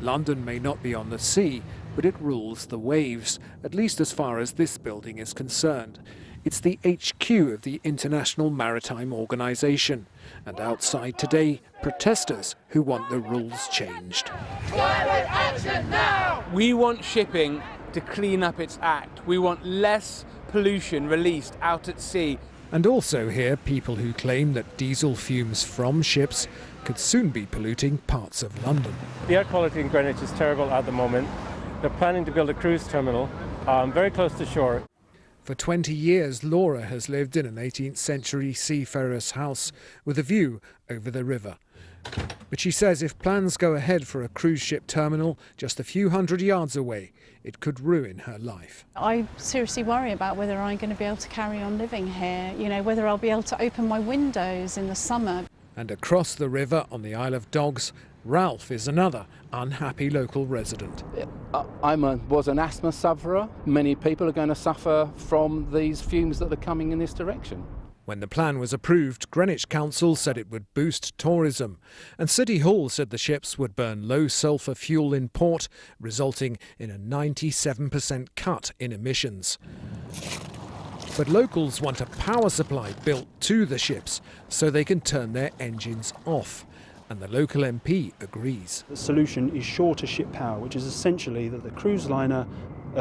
London may not be on the sea, but it rules the waves, at least as far as this building is concerned. It's the HQ of the International Maritime Organization. And outside today, protesters who want the rules changed. Climate action now! We want shipping to clean up its act. We want less pollution released out at sea. And also here, people who claim that diesel fumes from ships could soon be polluting parts of London. The air quality in Greenwich is terrible at the moment. They're planning to build a cruise terminal very close to shore. For 20 years, Laura has lived in an 18th century seafarer's house with a view over the river. But she says if plans go ahead for a cruise ship terminal just a few hundred yards away, it could ruin her life. I seriously worry about whether I'm going to be able to carry on living here, whether I'll be able to open my windows in the summer. And across the river on the Isle of Dogs, Ralph is another unhappy local resident. I was an asthma sufferer. Many people are going to suffer from these fumes that are coming in this direction. When the plan was approved, Greenwich Council said it would boost tourism, and City Hall said the ships would burn low-sulphur fuel in port, resulting in a 97% cut in emissions. But locals want a power supply built to the ships so they can turn their engines off. And the local MP agrees. The solution is shore-to-ship power, which is essentially that the cruise liner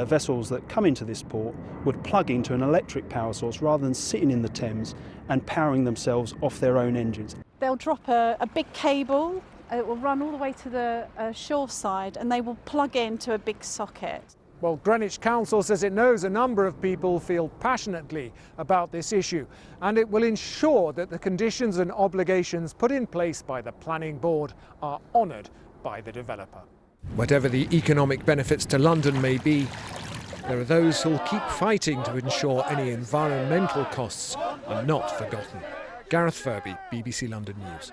vessels that come into this port would plug into an electric power source rather than sitting in the Thames and powering themselves off their own engines. They'll drop a big cable, it will run all the way to the shore side, and they will plug into a big socket. Well, Greenwich Council says it knows a number of people feel passionately about this issue, and it will ensure that the conditions and obligations put in place by the planning board are honoured by the developer. Whatever the economic benefits to London may be, there are those who'll keep fighting to ensure any environmental costs are not forgotten. Gareth Furby, BBC London News.